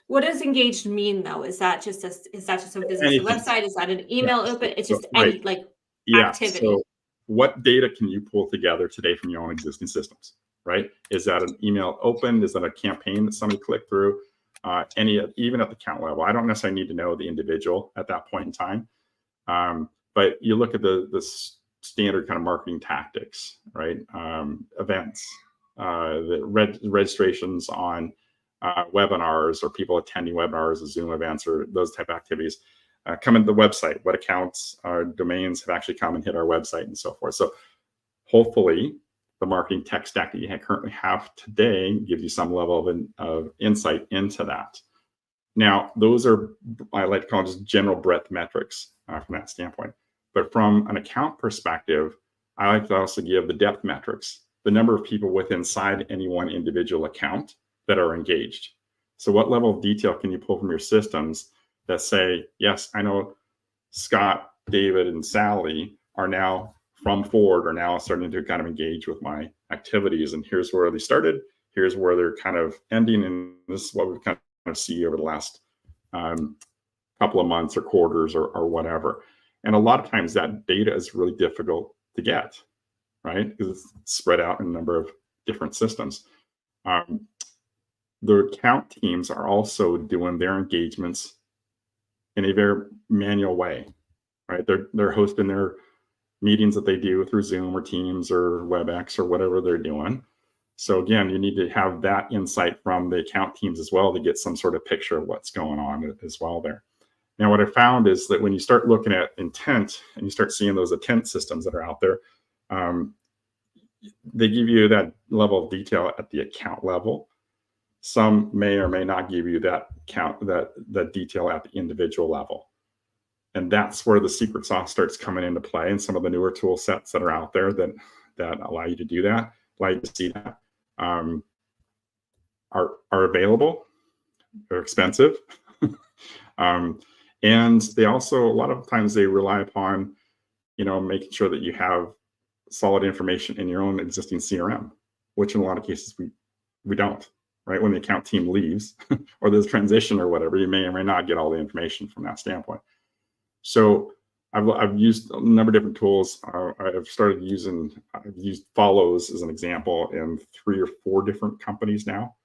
What does engaged mean though? Is that just a business website? Is that an email open? It's just any activity. So what data can you pull together today from your own existing systems, right? Is that an email open? Is that a campaign that somebody clicked through? Even at the account level, I don't necessarily need to know the individual at that point in time. But you look at the standard kind of marketing tactics, right? Events, the registrations on webinars, or people attending webinars or Zoom events or those type of activities, come into the website. What accounts, domains have actually come and hit our website and so forth. So hopefully the marketing tech stack that you currently have today gives you some level of insight into that. Now, those are, I like to call just general breadth metrics from that standpoint. But from an account perspective, I like to also give the depth metrics, the number of people within inside any one individual account that are engaged. So what level of detail can you pull from your systems that say, yes, I know Scott, David, and Sally are now from Ford are now starting to kind of engage with my activities. And here's where they started. Here's where they're kind of ending. And this is what we've kind of see over the last couple of months or quarters or whatever. And a lot of times that data is really difficult to get, right? Because it's spread out in a number of different systems. The account teams are also doing their engagements in a very manual way, right? They're hosting their meetings that they do through Zoom or Teams or WebEx or whatever they're doing. So again, you need to have that insight from the account teams as well to get some sort of picture of what's going on as well there. Now, what I found is that when you start looking at intent and you start seeing those intent systems that are out there, they give you that level of detail at the account level. Some may or may not give you that detail at the individual level. And that's where the secret sauce starts coming into play, and some of the newer tool sets that are out there that allow you to do that, allow you to see that, are available. They're expensive. And they also, a lot of times they rely upon, making sure that you have solid information in your own existing CRM, which in a lot of cases we don't, right? When the account team leaves or there's transition or whatever, you may or may not get all the information from that standpoint. So I've used a number of different tools. I've used follows as an example in 3 or 4 different companies now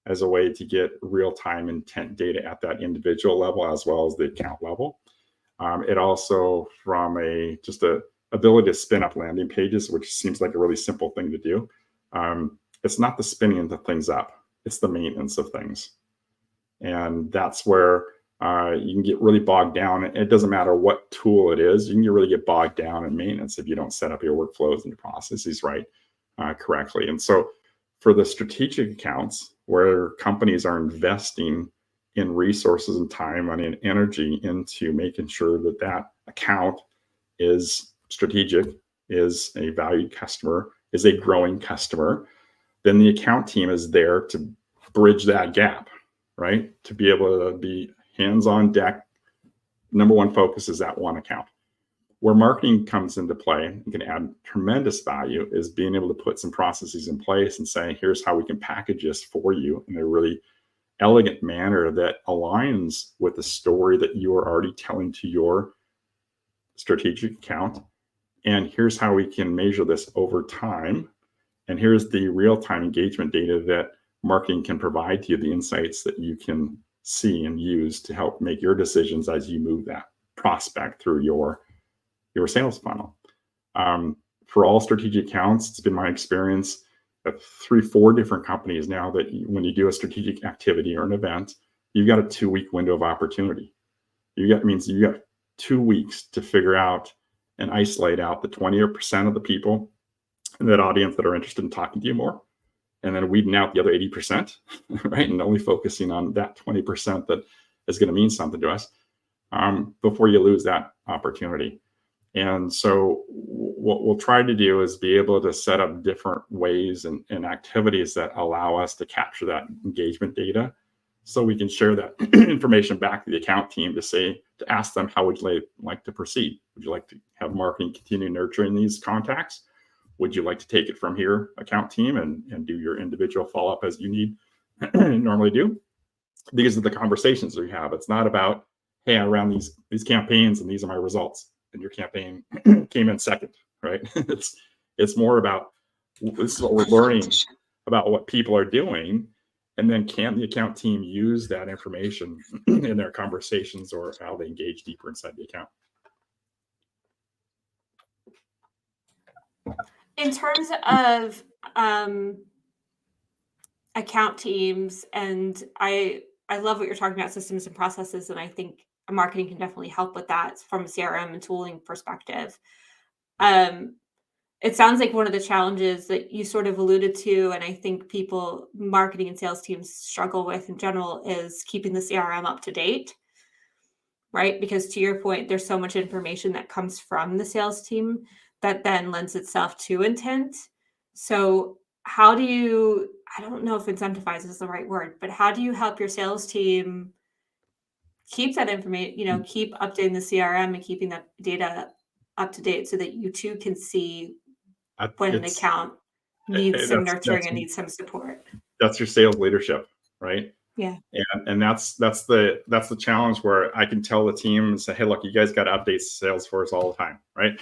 as a way to get real-time intent data at that individual level as well as the account level. It also, from just a ability to spin up landing pages, which seems like a really simple thing to do. It's not the spinning the things up, it's the maintenance of things. And that's where you can get really bogged down. It doesn't matter what tool it is, you can really get bogged down in maintenance if you don't set up your workflows and your processes right correctly. And so for the strategic accounts where companies are investing in resources and time, money, and energy into making sure that that account is strategic, is a valued customer, is a growing customer, then the account team is there to bridge that gap, right? To be able to be hands on deck. Number one focus is that one account. Where marketing comes into play and can add tremendous value is being able to put some processes in place and say, here's how we can package this for you in a really elegant manner that aligns with the story that you are already telling to your strategic account. And here's how we can measure this over time. And here's the real-time engagement data that marketing can provide to you, the insights that you can see and use to help make your decisions as you move that prospect through your sales funnel. For all strategic accounts, it's been my experience at 3, 4 different companies now that when you do a strategic activity or an event, you've got a 2-week window of opportunity. Means you got 2 weeks to figure out and isolate out the 20% of the people in that audience that are interested in talking to you more, and then weeding out the other 80%, right? And only focusing on that 20% that is going to mean something to us before you lose that opportunity. And so what we'll try to do is be able to set up different ways and activities that allow us to capture that engagement data so we can share that information back to the account team to ask them, how would you like to proceed? Would you like to have marketing continue nurturing these contacts? Would you like to take it from here, account team, and do your individual follow-up as you need normally do? These are the conversations we have. It's not about, hey, I ran these campaigns and these are my results, and your campaign came in second, right? It's more about, this is what we're learning about what people are doing, and then can the account team use that information in their conversations or how they engage deeper inside the account. In terms of account teams, and I love what you're talking about, systems and processes, and I think marketing can definitely help with that from a CRM and tooling perspective. it sounds like one of the challenges that you sort of alluded to, and I think people, marketing and sales teams struggle with in general, is keeping the CRM up to date, right? Because to your point, there's so much information that comes from the sales team that then lends itself to intent. So how do you, I don't know if incentivize is the right word, but how do you help your sales team keep that information, keep updating the CRM and keeping that data up to date so that you too can see when an It's account needs some nurturing that's and needs some support? that's your sales leadership, right? Yeah. And that's the challenge where I can tell the team and say, hey, look, you guys got to update Salesforce all the time, right?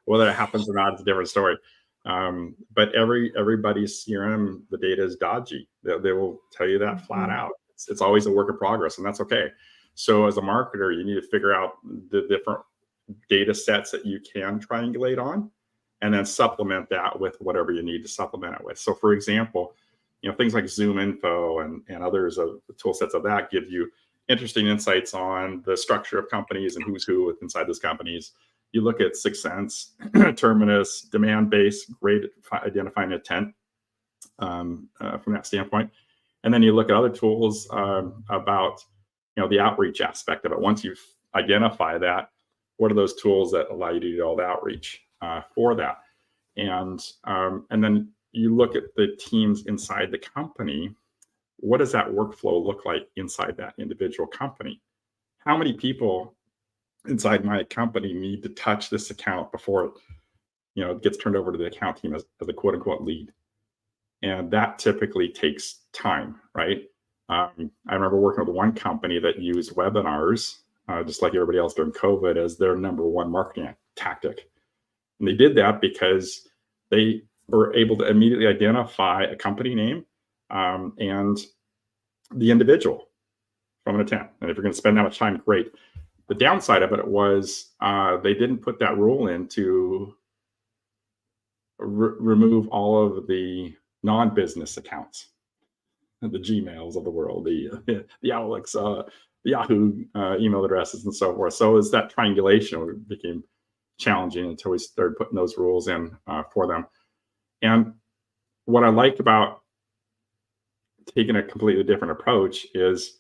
Whether it happens or not is a different story. But everybody's CRM, the data is dodgy. They will tell you that flat out. It's always a work in progress, and that's okay. So as a marketer, you need to figure out the different data sets that you can triangulate on, and then supplement that with whatever you need to supplement it with. So for example, things like Zoom Info and others of the tool sets of that give you interesting insights on the structure of companies and who's who inside those companies. You look at Sixth Sense, Terminus, Demand Base, great at identifying intent from that standpoint. And then you look at other tools about the outreach aspect of it. Once you've identified that, what are those tools that allow you to do all the outreach for that? And then you look at the teams inside the company. What does that workflow look like inside that individual company? How many people inside my company need to touch this account before it gets turned over to the account team as a quote unquote lead? And that typically takes time, right? I remember working with one company that used webinars, just like everybody else during COVID, as their number one marketing tactic. And they did that because they were able to immediately identify a company name and the individual from an intent. And if you're going to spend that much time, great. The downside of it was they didn't put that rule in to remove all of the non-business accounts, the Gmails of the world, the Outlooks, the Yahoo email addresses, and so forth. So as that triangulation became challenging until we started putting those rules in for them. And what I like about taking a completely different approach is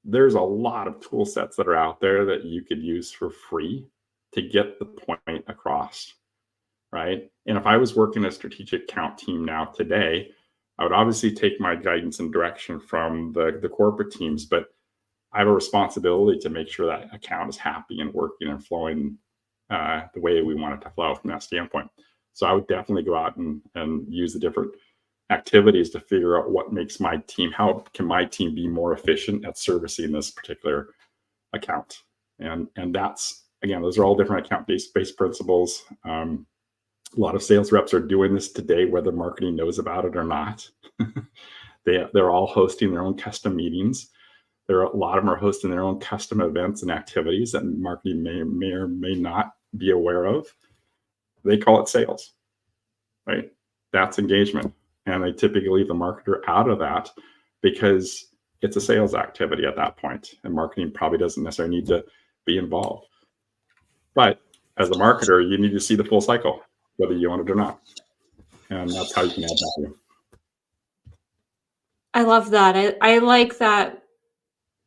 there's a lot of tool sets that are out there that you could use for free to get the point across, right? And if I was working a strategic account team now today, I would obviously take my guidance and direction from the corporate teams, but I have a responsibility to make sure that account is happy and working and flowing the way we want it to flow from that standpoint. So I would definitely go out and use the different activities to figure out what makes my team, how can my team be more efficient at servicing this particular account. And that's, again, those are all different account-based principles. A lot of sales reps are doing this today, whether marketing knows about it or not. They're all hosting their own custom meetings. A lot of them are hosting their own custom events and activities that marketing may or may not be aware of. They call it sales, right? That's engagement. And they typically leave the marketer out of that because it's a sales activity at that point, and marketing probably doesn't necessarily need to be involved. But as a marketer, you need to see the full cycle, whether you want it or not. And that's how you can add value. I love that. I like that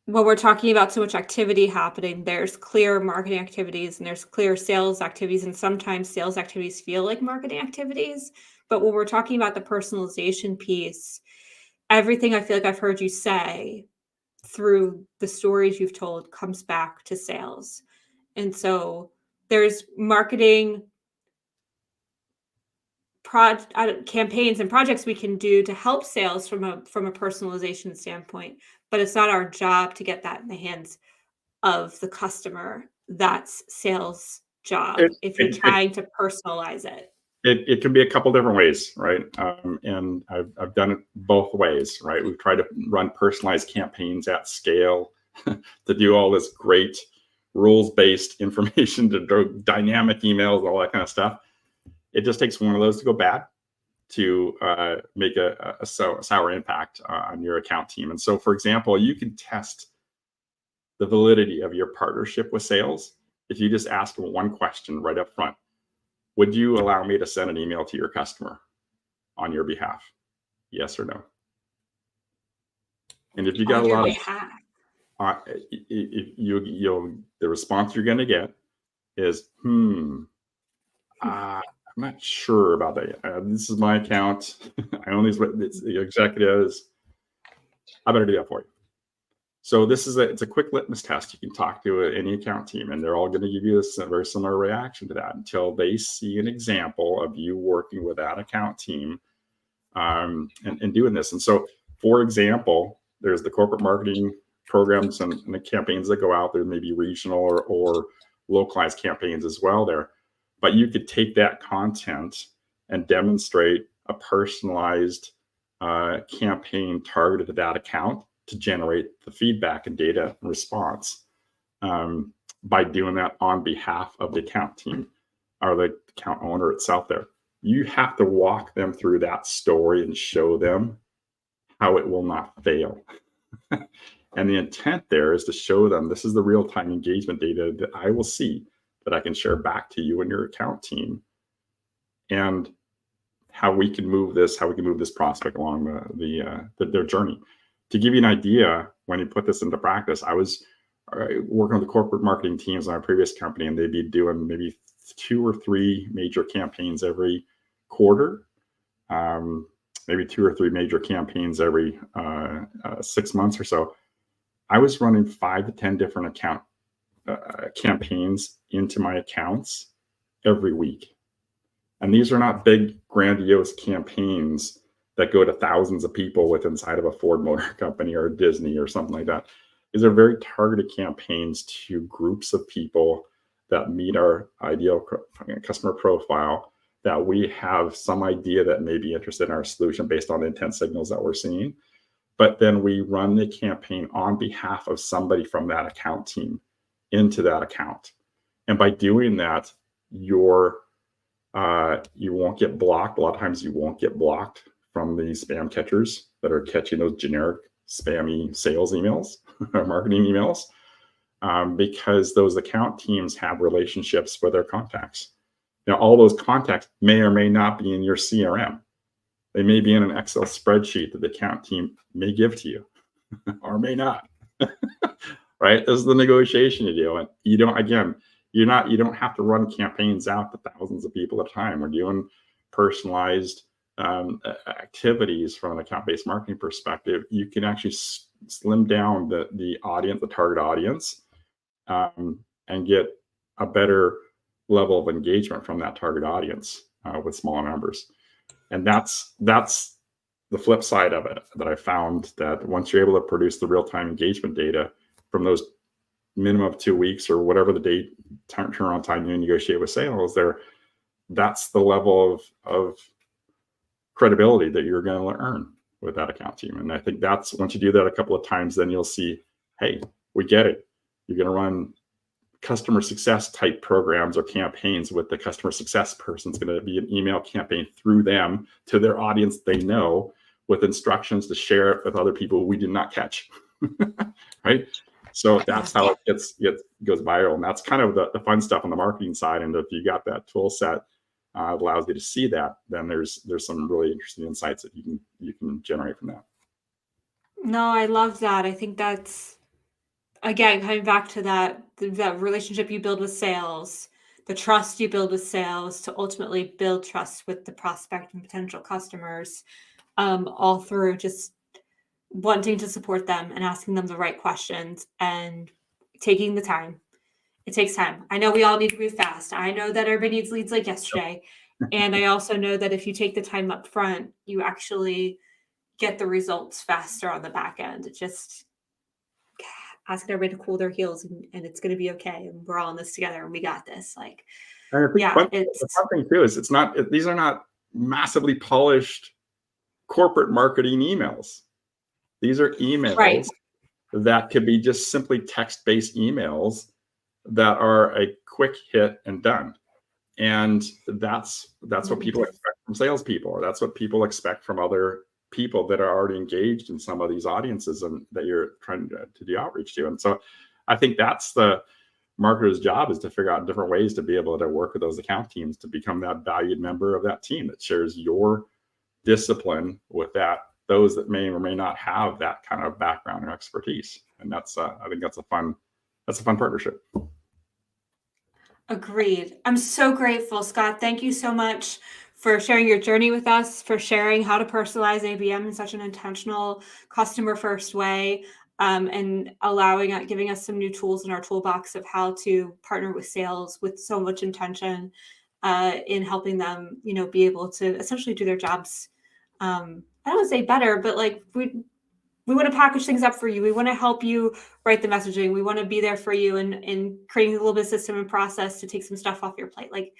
when we're talking about so much activity happening, there's clear marketing activities and there's clear sales activities, and sometimes sales activities feel like marketing activities. But when we're talking about the personalization piece, everything I feel like I've heard you say through the stories you've told comes back to sales. And so there's marketing campaigns and projects we can do to help sales from a personalization standpoint, but it's not our job to get that in the hands of the customer. That's sales job if you're trying to personalize it. It can be a couple different ways, right? And I've done it both ways, right? We've tried to run personalized campaigns at scale to do all this great rules-based information, to do dynamic emails, all that kind of stuff. It just takes one of those to go bad to make a sour impact on your account team. And so, for example, you can test the validity of your partnership with sales if you just ask them one question right up front. would you allow me to send an email to your customer on your behalf? Yes or no? And if you got On a your lot behalf. of, the response you're going to get is, I'm not sure about that. This is my account. I own these the executives. I better do that for you. So it's a quick litmus test. You can talk to any account team, and they're all going to give you a very similar reaction to that until they see an example of you working with that account team and doing this. And so, for example, there's the corporate marketing programs and the campaigns that go out there, maybe regional or localized campaigns as well there. But you could take that content and demonstrate a personalized campaign targeted to that account to generate the feedback and data and response by doing that on behalf of the account team or the account owner itself there. You have to walk them through that story and show them how it will not fail. And the intent there is to show them this is the real-time engagement data that I will see that I can share back to you and your account team, and how we can move this prospect along their journey. To give you an idea, when you put this into practice, I was working with the corporate marketing teams in our previous company, and they'd be doing maybe 2 or 3 major campaigns every quarter, maybe 2 or 3 major campaigns every 6 months or so. I was running 5 to 10 different account campaigns into my accounts every week. And these are not big, grandiose campaigns that go to thousands of people with inside of a Ford Motor Company or Disney or something like that. These are very targeted campaigns to groups of people that meet our ideal customer profile, that we have some idea that may be interested in our solution based on the intent signals that we're seeing. But then we run the campaign on behalf of somebody from that account team into that account. And by doing that, you won't get blocked. A lot of times you won't get blocked from the spam catchers that are catching those generic spammy sales emails or marketing emails, because those account teams have relationships with their contacts. Now, all those contacts may or may not be in your CRM. They may be in an Excel spreadsheet that the account team may give to you or may not. Right? This is the negotiation you do. And you don't have to run campaigns out to thousands of people at a time. We're doing personalized activities from an account-based marketing perspective. You can actually slim down the audience, the target audience, and get a better level of engagement from that target audience with smaller numbers. And that's the flip side of it, that I found that once you're able to produce the real-time engagement data from those minimum of 2 weeks or whatever the date turnaround time you negotiate with sales there, that's the level of credibility that you're going to earn with that account team. And I think that's, once you do that a couple of times, then you'll see, hey, we get it. You're going to run customer success type programs or campaigns with the customer success person. It's going to be an email campaign through them to their audience they know, with instructions to share it with other people we did not catch. Right? So that's how it goes viral. And that's kind of the fun stuff on the marketing side. And if you got that tool set, it allows you to see that, then there's some really interesting insights that you can generate from that. No, I love that. I think that's, again, coming back to that relationship you build with sales, the trust you build with sales to ultimately build trust with the prospect and potential customers, all through just wanting to support them and asking them the right questions and taking the time. It takes time. I know we all need to move fast. I know that everybody needs leads like yesterday. And I also know that if you take the time up front, you actually get the results faster on the back end. It's just asking everybody to cool their heels and it's going to be okay. And we're all in this together and we got this. Like, and I think yeah, the fun thing too is these are not massively polished corporate marketing emails. These are emails that could be just simply text-based emails that are a quick hit and done. And that's what people expect from salespeople, or that's what people expect from other people that are already engaged in some of these audiences and that you're trying to do outreach to. And so I think that's the marketer's job is to figure out different ways to be able to work with those account teams to become that valued member of that team that shares your discipline with those that may or may not have that kind of background or expertise. And that's I think that's a fun partnership. Agreed. I'm so grateful, Scott. Thank you so much for sharing your journey with us, for sharing how to personalize ABM in such an intentional, customer-first way, and giving us some new tools in our toolbox of how to partner with sales with so much intention in helping them, be able to essentially do their jobs. I don't want to say better, but like we want to package things up for you. We want to help you write the messaging. We want to be there for you and creating a little bit of system and process to take some stuff off your plate. Like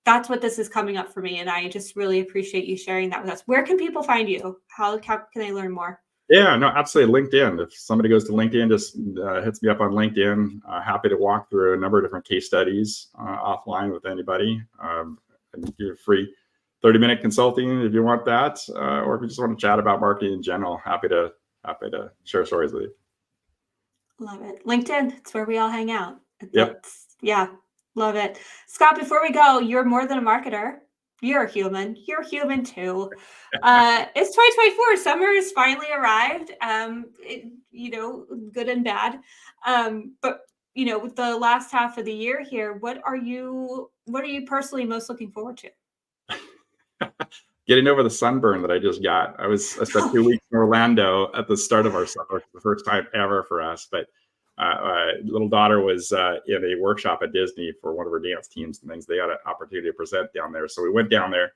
that's what this is coming up for me. And I just really appreciate you sharing that with us. Where can people find you? How can they learn more? Yeah, no, absolutely. LinkedIn. If somebody goes to LinkedIn, just hits me up on LinkedIn. Happy to walk through a number of different case studies offline with anybody. And you're free 30-minute consulting if you want that, or if you just want to chat about marketing in general. Happy to share stories with you. Love it. LinkedIn, it's where we all hang out. Yep. Yeah, love it. Scott, before we go, you're more than a marketer. You're a human. You're human too. It's 2024. Summer has finally arrived. Good and bad. But with the last half of the year here, what are you personally most looking forward to? Getting over the sunburn that I just got. I spent 2 weeks in Orlando at the start of our summer, the first time ever for us. But little daughter was in a workshop at Disney for one of her dance teams and things. They had an opportunity to present down there. So we went down there.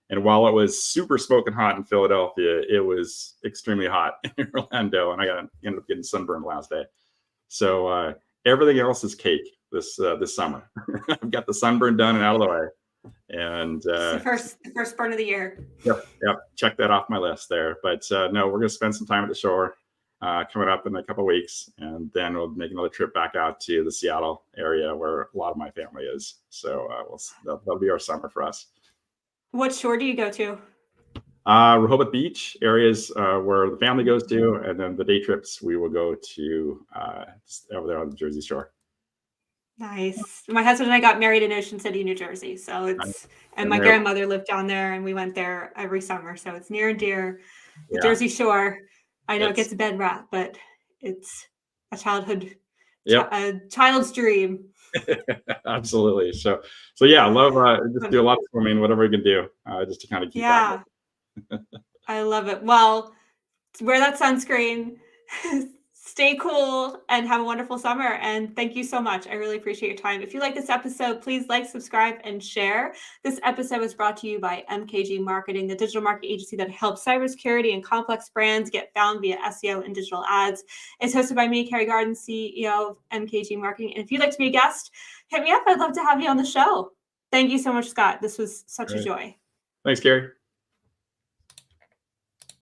And while it was super smoking hot in Philadelphia, it was extremely hot in Orlando. And I ended up getting sunburned the last day. So everything else is cake this summer. I've got the sunburn done and out of the way. And the first burn of the year. Yep. Check that off my list there. But no, we're going to spend some time at the shore coming up in a couple of weeks, and then we'll make another trip back out to the Seattle area where a lot of my family is. So that'll be our summer for us. What shore do you go to? Rehoboth Beach areas where the family goes to, and then the day trips we will go to over there on the Jersey Shore. Nice. My husband and I got married in Ocean City, New Jersey. So and my grandmother lived down there, and we went there every summer. So it's near and dear. The Jersey Shore. I know it gets a bad rap, but it's a a child's dream. Absolutely. So yeah, I love just do a lot of swimming, whatever we can do, just to kind of keep that. I love it. Well, wear that sunscreen. Stay cool and have a wonderful summer. And thank you so much. I really appreciate your time. If you like this episode, please like, subscribe, and share. This episode was brought to you by MKG Marketing, the digital marketing agency that helps cybersecurity and complex brands get found via SEO and digital ads. It's hosted by me, Carrie Garden, CEO of MKG Marketing. And if you'd like to be a guest, hit me up. I'd love to have you on the show. Thank you so much, Scott. This was such a joy. Thanks, Carrie.